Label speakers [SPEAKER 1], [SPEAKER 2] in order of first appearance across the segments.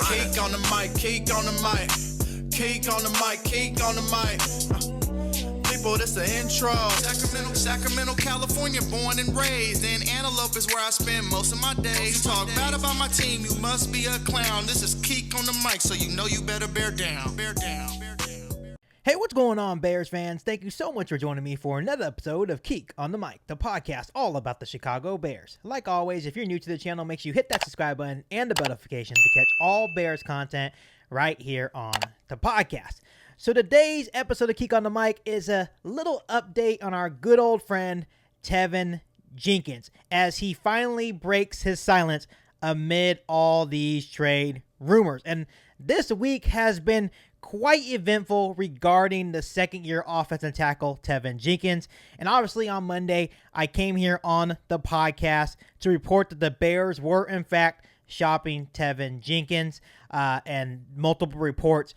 [SPEAKER 1] Keek on the mic, keek on the mic. Keek on the mic, keek on the mic. People, this the intro. Sacramento, California, born and raised. And Antelope is where I spend most of my days. Talk bad about my team, you must be a clown. This is Keek on the mic, so you know you better bear down. Bear down.
[SPEAKER 2] Hey, what's going on, Bears fans? Thank you so much for joining me for another episode of Keek on the Mic, the podcast all about the Chicago Bears. Like always, if you're new to the channel, make sure you hit that subscribe button and the bell notification to catch all Bears content right here on the podcast. So today's episode of Keek on the Mic is a little update on our good old friend Teven Jenkins as he finally breaks his silence amid all these trade rumors. And this week has been quite eventful regarding the second-year offensive tackle Teven Jenkins. And obviously on Monday, I came here on the podcast to report that the Bears were in fact shopping Teven Jenkins, and multiple reports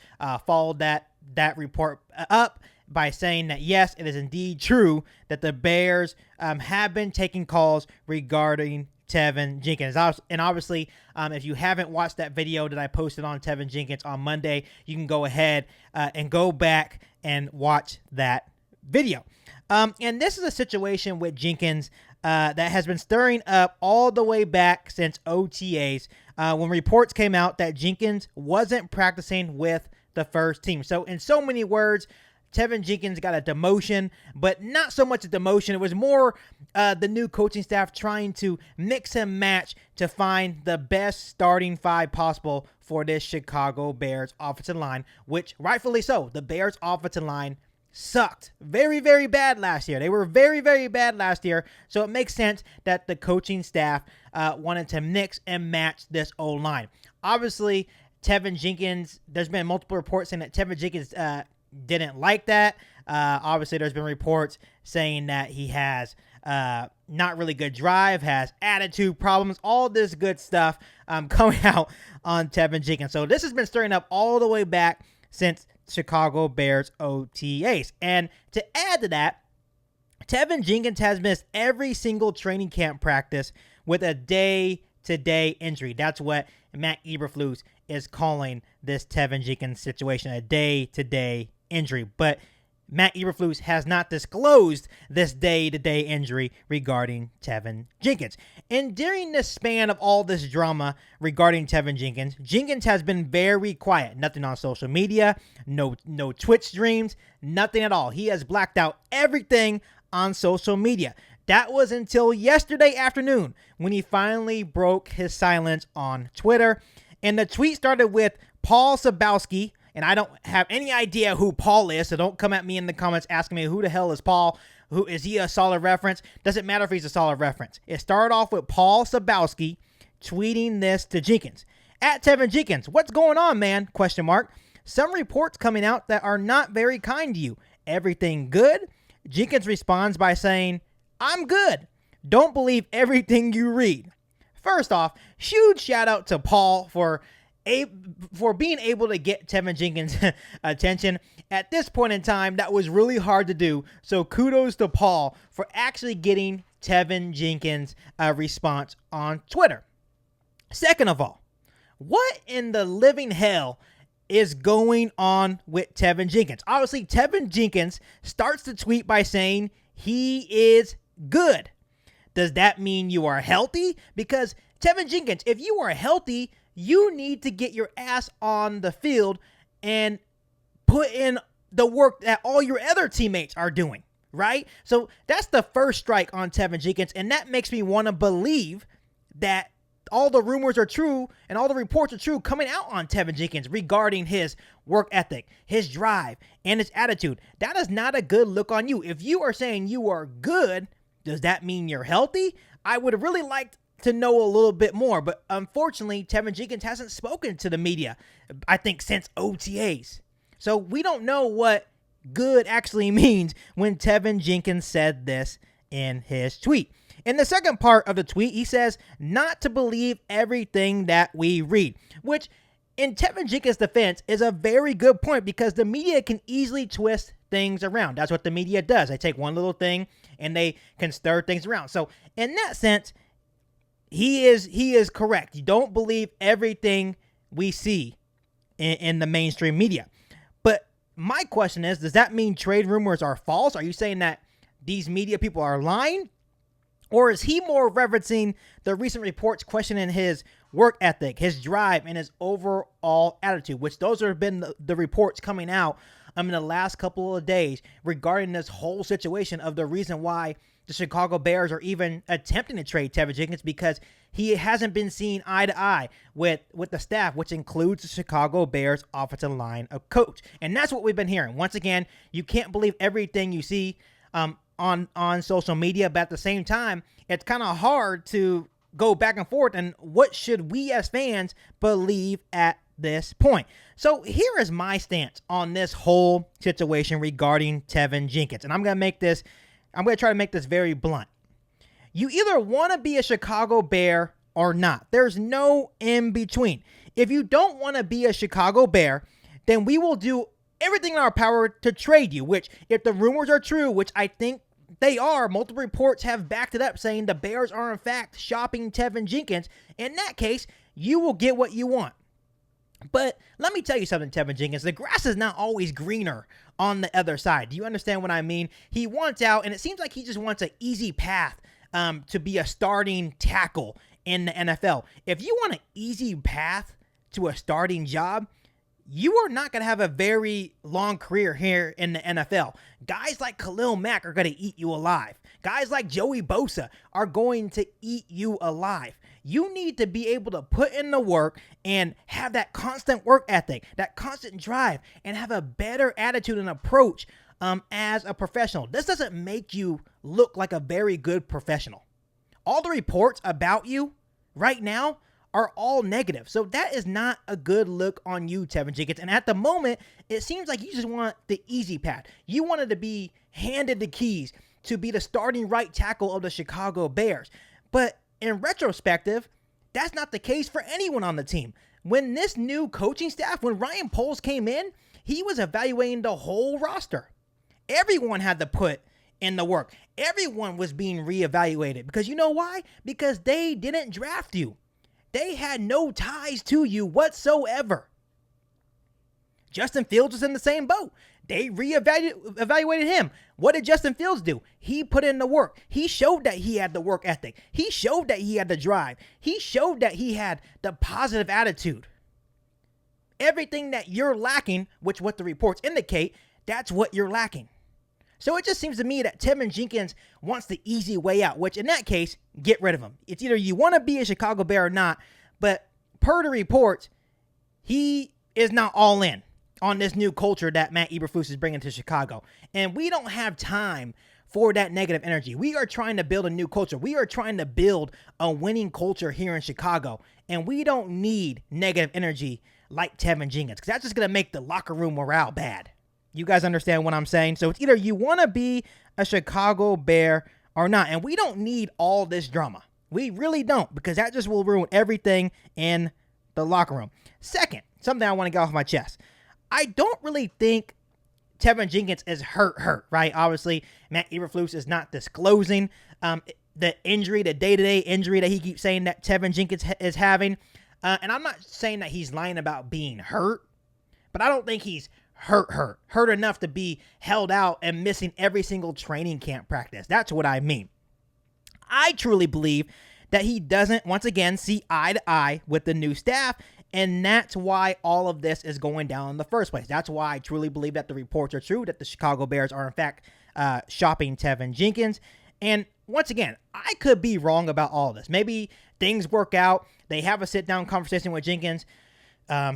[SPEAKER 2] followed that report up by saying that yes, it is indeed true that the Bears have been taking calls regarding Teven Jenkins. And obviously, if you haven't watched that video that I posted on Teven Jenkins on Monday, you can go ahead and go back and watch that video. And this is a situation with Jenkins that has been stirring up all the way back since OTAs when reports came out that Jenkins wasn't practicing with the first team. So in so many words, Teven Jenkins got a demotion, but not so much a demotion. It was more the new coaching staff trying to mix and match to find the best starting five possible for this Chicago Bears offensive line, which rightfully so. The Bears offensive line sucked very, very bad last year. They were very, very bad last year. So it makes sense that the coaching staff wanted to mix and match this O-line. Obviously, Teven Jenkins, there's been multiple reports saying that Teven Jenkins didn't like that. Obviously, there's been reports saying that he has not really good drive, has attitude problems, all this good stuff coming out on Teven Jenkins. So this has been stirring up all the way back since Chicago Bears OTAs. And to add to that, Teven Jenkins has missed every single training camp practice with a day-to-day injury. That's what Matt Eberflus is calling this Teven Jenkins situation, a day-to-day injury. But Matt Eberflus has not disclosed this day-to-day injury regarding Teven Jenkins. And during the span of all this drama regarding Teven Jenkins, Jenkins has been very quiet. Nothing on social media, no Twitch streams, nothing at all. He has blacked out everything on social media. That was until yesterday afternoon when he finally broke his silence on Twitter. And the tweet started with Paul Sabowski, and I don't have any idea who Paul is, so don't come at me in the comments asking me who the hell is Paul. Who is he? A solid reference? Doesn't matter if he's a solid reference. It started off with Paul Sabowski tweeting this to Jenkins. At Teven Jenkins, what's going on, man? Question mark. Some reports coming out that are not very kind to you. Everything good? Jenkins responds by saying, I'm good. Don't believe everything you read. First off, huge shout out to Paul for being able to get Teven Jenkins' attention. At this point in time, that was really hard to do. So kudos to Paul for actually getting Teven Jenkins a response on Twitter. Second of all, what in the living hell is going on with Teven Jenkins? Obviously, Teven Jenkins starts the tweet by saying he is good. Does that mean you are healthy? Because Teven Jenkins, if you are healthy, you need to get your ass on the field and put in the work that all your other teammates are doing, right? So that's the first strike on Teven Jenkins, and that makes me want to believe that all the rumors are true and all the reports are true coming out on Teven Jenkins regarding his work ethic, his drive, and his attitude. That is not a good look on you. If you are saying you are good, does that mean you're healthy? I would have really liked to know a little bit more, but unfortunately, Teven Jenkins hasn't spoken to the media, I think, since OTAs. So we don't know what good actually means when Teven Jenkins said this in his tweet. In the second part of the tweet, he says not to believe everything that we read, which in Teven Jenkins' defense is a very good point because the media can easily twist things around. That's what the media does. They take one little thing and they can stir things around. So in that sense, he is correct. You don't believe everything we see in the mainstream media. But my question is, does that mean trade rumors are false? Are you saying that these media people are lying? Or is he more referencing the recent reports questioning his work ethic, his drive, and his overall attitude, which those have been the reports coming out in the last couple of days regarding this whole situation of the reason why the Chicago Bears are even attempting to trade Teven Jenkins, because he hasn't been seen eye to eye with the staff, which includes the Chicago Bears offensive line of coach. And that's what we've been hearing. Once again, you can't believe everything you see on social media, but at the same time, it's kind of hard to go back and forth. And what should we as fans believe at this point? So here is my stance on this whole situation regarding Teven Jenkins. And I'm going to try to make this very blunt. You either want to be a Chicago Bear or not. There's no in between. If you don't want to be a Chicago Bear, then we will do everything in our power to trade you, which, if the rumors are true, which I think they are, multiple reports have backed it up saying the Bears are in fact shopping Teven Jenkins. In that case, you will get what you want. But let me tell you something, Teven Jenkins. The grass is not always greener on the other side. Do you understand what I mean? He wants out, and it seems like he just wants an easy path to be a starting tackle in the NFL. If you want an easy path to a starting job, you are not going to have a very long career here in the NFL. Guys like Khalil Mack are going to eat you alive. Guys like Joey Bosa are going to eat you alive. You need to be able to put in the work and have that constant work ethic, that constant drive, and have a better attitude and approach as a professional. This doesn't make you look like a very good professional. All the reports about you right now are all negative. So that is not a good look on you, Teven Jenkins. And at the moment, it seems like you just want the easy path. You wanted to be handed the keys to be the starting right tackle of the Chicago Bears. But in retrospective, that's not the case for anyone on the team. When this new coaching staff, when Ryan Poles came in, he was evaluating the whole roster. Everyone had to put in the work. Everyone was being reevaluated. Because you know why? Because they didn't draft you. They had no ties to you whatsoever. Justin Fields was in the same boat. They reevaluated him. What did Justin Fields do? He put in the work. He showed that he had the work ethic. He showed that he had the drive. He showed that he had the positive attitude. Everything that you're lacking, which what the reports indicate, that's what you're lacking. So it just seems to me that Teven Jenkins wants the easy way out, which in that case, get rid of him. It's either you want to be a Chicago Bear or not, but per the reports, he is not all in on this new culture that Matt Eberflus is bringing to Chicago. And we don't have time for that negative energy. We are trying to build a new culture. We are trying to build a winning culture here in Chicago. And we don't need negative energy like Teven Jenkins, because that's just going to make the locker room morale bad. You guys understand what I'm saying? So it's either you want to be a Chicago Bear or not. And we don't need all this drama. We really don't, because that just will ruin everything in the locker room. Second, something I want to get off my chest. I don't really think Teven Jenkins is hurt, right? Obviously, Matt Eberflus is not disclosing the injury, the day-to-day injury that he keeps saying that Teven Jenkins is having. And I'm not saying that he's lying about being hurt, but I don't think he's hurt enough to be held out and missing every single training camp practice. That's what I mean. I truly believe that he doesn't, once again, see eye to eye with the new staff, and that's why all of this is going down in the first place. That's why I truly believe that the reports are true, that the Chicago Bears are, in fact, shopping Teven Jenkins. And once again, I could be wrong about all of this. Maybe things work out. They have a sit-down conversation with Jenkins.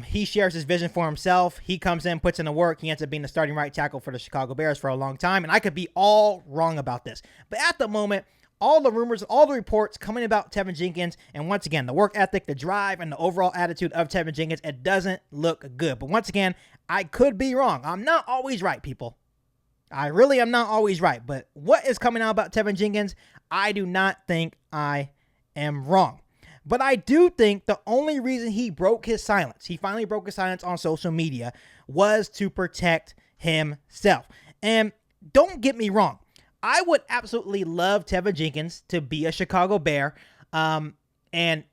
[SPEAKER 2] He shares his vision for himself. He comes in, puts in the work. He ends up being the starting right tackle for the Chicago Bears for a long time. And I could be all wrong about this. But at the moment, all the rumors, all the reports coming about Teven Jenkins, and once again, the work ethic, the drive, and the overall attitude of Teven Jenkins, it doesn't look good. But once again, I could be wrong. I'm not always right, people. I really am not always right. But what is coming out about Teven Jenkins, I do not think I am wrong. But I do think the only reason he broke his silence, he finally broke his silence on social media, was to protect himself. And don't get me wrong, I would absolutely love Teven Jenkins to be a Chicago Bear and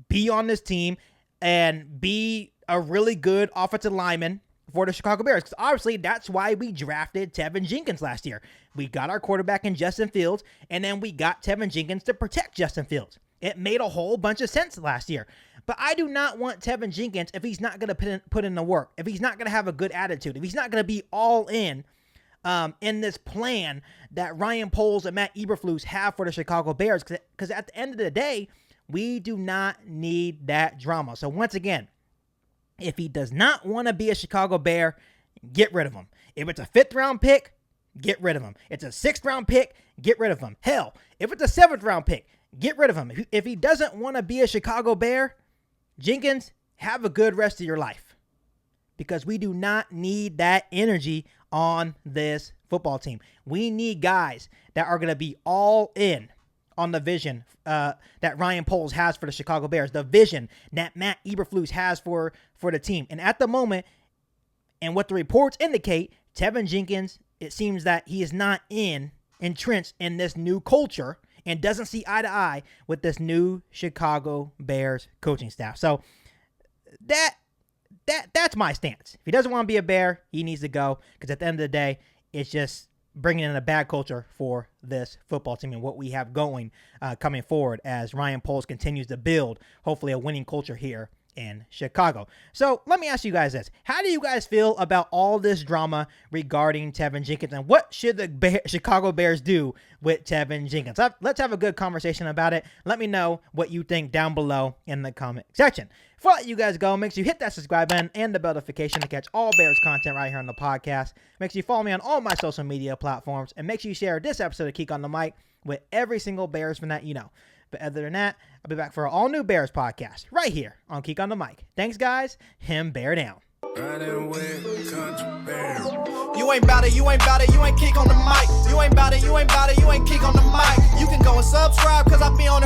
[SPEAKER 2] be on this team and be a really good offensive lineman for the Chicago Bears, because obviously that's why we drafted Teven Jenkins last year. We got our quarterback in Justin Fields, and then we got Teven Jenkins to protect Justin Fields. It made a whole bunch of sense last year. But I do not want Teven Jenkins if he's not going to put in the work, if he's not going to have a good attitude, if he's not going to be all in this plan that Ryan Poles and Matt Eberflus have for the Chicago Bears. Because at the end of the day, we do not need that drama. So once again, if he does not want to be a Chicago Bear, get rid of him. If it's a 5th round pick, get rid of him. It's a 6th round pick, get rid of him. Hell, if it's a 7th round pick, get rid of him. If he doesn't want to be a Chicago Bear, Jenkins, have a good rest of your life. Because we do not need that energy on this football team. We need guys that are going to be all in on the vision that Ryan Poles has for the Chicago Bears, the vision that Matt Eberflus has for the team. And at the moment, and what the reports indicate, Teven Jenkins, it seems that he is not entrenched in this new culture and doesn't see eye to eye with this new Chicago Bears coaching staff. So that's my stance. If he doesn't want to be a Bear, he needs to go, because at the end of the day, it's just bringing in a bad culture for this football team and what we have going coming forward as Ryan Poles continues to build, hopefully, a winning culture here in Chicago. So let me ask you guys this. How do you guys feel about all this drama regarding Teven Jenkins, and what should the Chicago Bears do with Teven Jenkins? Let's have a good conversation about it. Let me know what you think down below in the comment section. Before I let you guys go, make sure you hit that subscribe button and the bell notification to catch all Bears content right here on the podcast. Make sure you follow me on all my social media platforms, and make sure you share this episode of Keek on the Mic with every single Bears fan that you know. But other than that, I'll be back for an all-new Bears podcast right here on Keek on the Mic. Thanks, guys. Him bear down.
[SPEAKER 1] Riding with country bear. You ain't bout it, you ain't bout it, you ain't Keek on the mic. You ain't bout it, you ain't bout it, you ain't Keek on the mic. You can go and subscribe, cause I be on